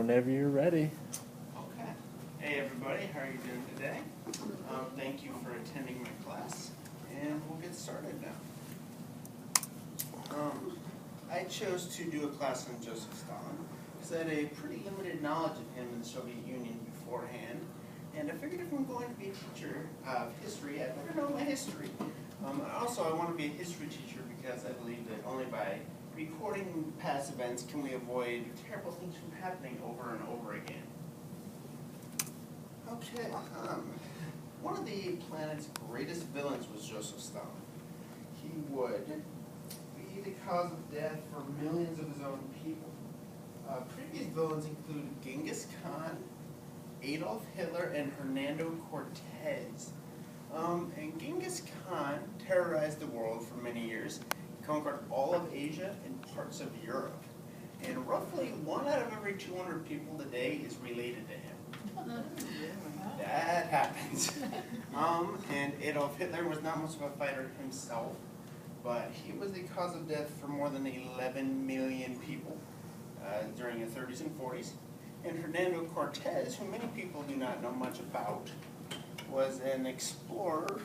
Whenever you're ready. Okay. Hey everybody, how are you doing today? Thank you for attending my class, and we'll get started now. I chose to do a class on Joseph Stalin because I had a pretty limited knowledge of him in the Soviet Union beforehand, and I figured if I'm going to be a teacher of history, I'd better know my history. Also, I want to be a history teacher because I believe that only by recording past events can we avoid terrible things from happening over and over again. Okay, one of the planet's greatest villains was Joseph Stalin. He would be the cause of death for millions of his own people. Previous villains include Genghis Khan, Adolf Hitler, and Hernando Cortez. And Genghis Khan terrorized the world for many years. He conquered all of Asia and parts of Europe. And roughly 1 out of every 200 people today is related to him. That happens. And Adolf Hitler was not much of a fighter himself, but he was the cause of death for more than 11 million people during the 30s and 40s. And Hernando Cortez, who many people do not know much about, was an explorer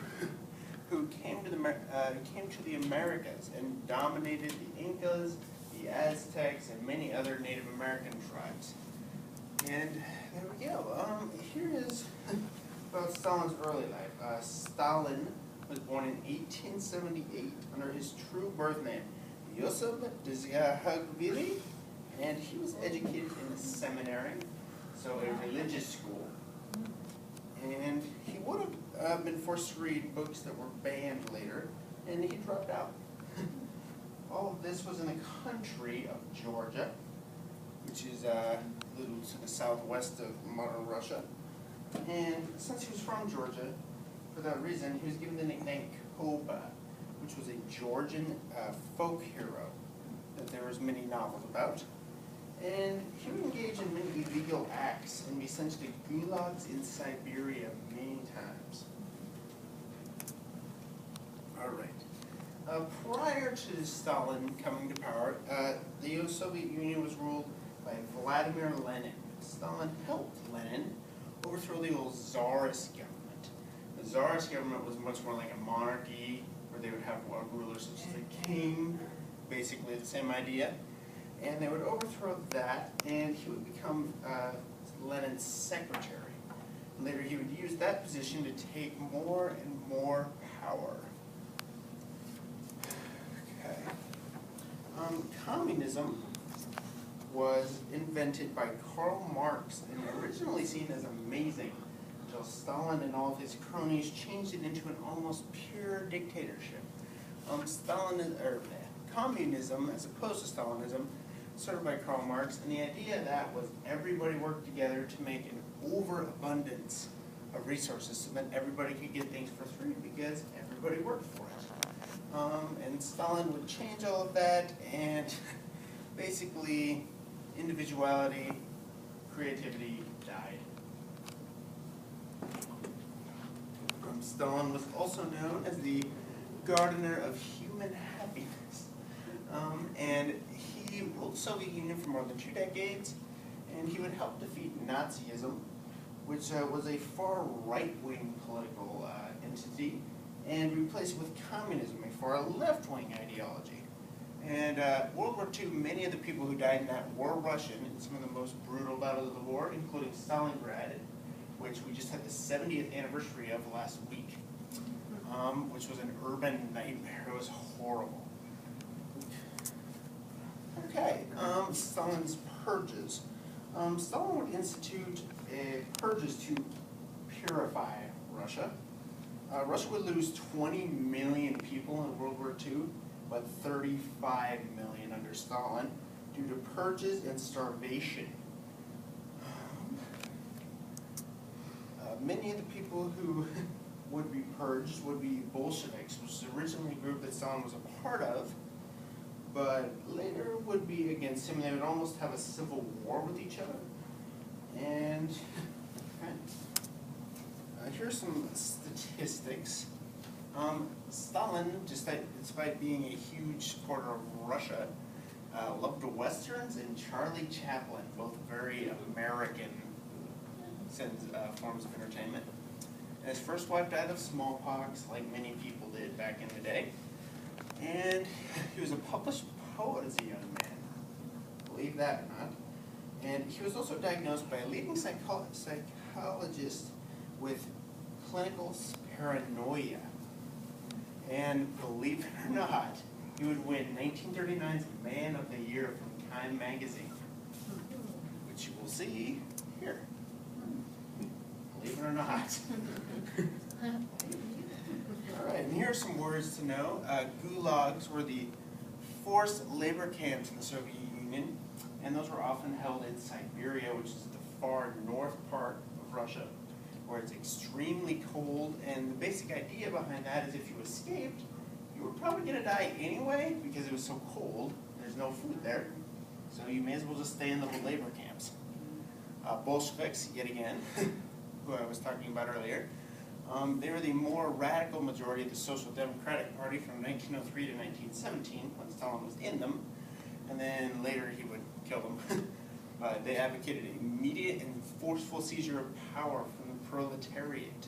who came to the Americas and dominated the Incas, the Aztecs, and many other Native American tribes. And there we go. Here is about Stalin's early life. Stalin was born in 1878 under his true birth name, Yosef Dzyakhvili, and he was educated in a seminary, so a religious school. And he would have been forced to read books that were banned later, and he dropped out. All of this was in the country of Georgia, which is a little to the southwest of modern Russia. And since he was from Georgia, for that reason, he was given the nickname Koba, which was a Georgian folk hero that there was many novels about. And he would engage in many illegal acts and be sent to gulags in Siberia many times. All right. Prior to Stalin coming to power, the Soviet Union was ruled by Vladimir Lenin. Stalin helped Lenin overthrow the old Tsarist government. The Tsarist government was much more like a monarchy, where they would have a ruler such as the king, basically the same idea. And they would overthrow that, and he would become Lenin's secretary. Later, he would use that position to take more and more power. Okay. Communism was invented by Karl Marx and originally seen as amazing until Stalin and all of his cronies changed it into an almost pure dictatorship. Communism, as opposed to Stalinism, started by Karl Marx, and the idea of that was everybody worked together to make an overabundance of resources so that everybody could get things for free because everybody worked for it. And Stalin would change all of that, and basically individuality, creativity died. Stalin was also known as the gardener of human happiness. And he ruled the Soviet Union for more than 2 decades, and he would help defeat Nazism, which was a far right-wing political entity, and replace it with communism, a far left-wing ideology. And World War II, many of the people who died in that were Russian in some of the most brutal battles of the war, including Stalingrad, which we just had the 70th anniversary of last week, which was an urban nightmare. It was horrible. Okay, Stalin's purges. Stalin would institute purges to purify Russia. Russia would lose 20 million people in World War II, but 35 million under Stalin due to purges and starvation. Many of the people who would be purged would be Bolsheviks, which was originally a group that Stalin was a part of, but later would be against him. They would almost have a civil war with each other. And here's some statistics. Stalin, despite being a huge supporter of Russia, loved westerns, and Charlie Chaplin, both very American forms of entertainment. And his first wife died of smallpox, like many people did back in the day. And he was a published poet as a young man, believe that or not. And he was also diagnosed by a leading psychologist with clinical paranoia. And believe it or not, he would win 1939's Man of the Year from Time magazine, which you will see here. Believe it or not. All right, and here are some words to know. Gulags were the forced labor camps in the Soviet Union, and those were often held in Siberia, which is the far north part of Russia, where it's extremely cold. And the basic idea behind that is if you escaped, you were probably going to die anyway because it was so cold. There's no food there, so you may as well just stay in the labor camps. Bolsheviks, yet again, who I was talking about earlier, they were the more radical majority of the Social Democratic Party from 1903 to 1917, when Stalin was in them, and then later he would kill them. But they advocated immediate and forceful seizure of power from the proletariat.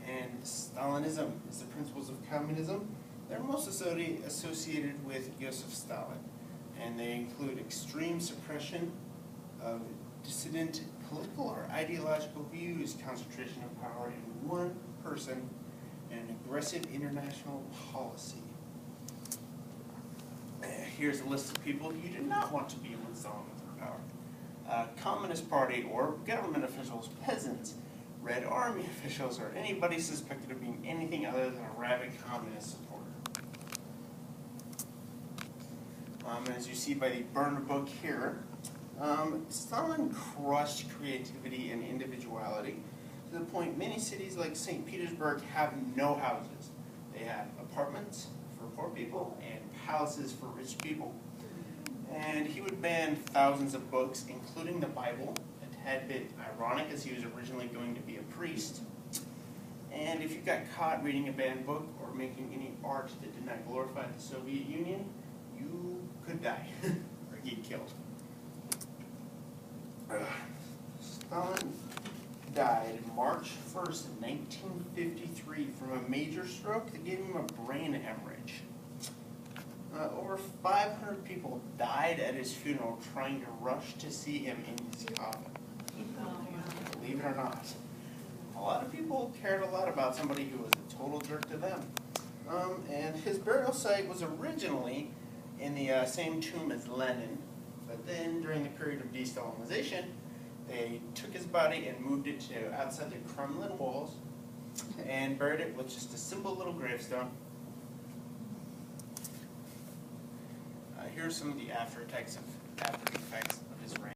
And Stalinism is the principles of communism. They're most associated with Joseph Stalin, and they include extreme suppression of dissident political or ideological views, concentration of power in one person, and an aggressive international policy. Here's a list of people you did not want to be when Stalin was in power. Communist Party or government officials, peasants, Red Army officials, or anybody suspected of being anything other than a rabid communist supporter. As you see by the burned book here, Stalin crushed creativity and individuality to the point many cities like St. Petersburg have no houses. They have apartments for poor people and palaces for rich people. And he would ban thousands of books, including the Bible, a tad bit ironic as he was originally going to be a priest. And if you got caught reading a banned book or making any art that did not glorify the Soviet Union, you could die or get killed. Stalin died March 1st, 1953 from a major stroke that gave him a brain hemorrhage. Over 500 people died at his funeral trying to rush to see him in his coffin. Believe it or not. A lot of people cared a lot about somebody who was a total jerk to them. And his burial site was originally in the same tomb as Lenin, but then during the period of de-Stalinization, they took his body and moved it to outside the Kremlin walls and buried it with just a simple little gravestone. Here are some of the after effects of his reign.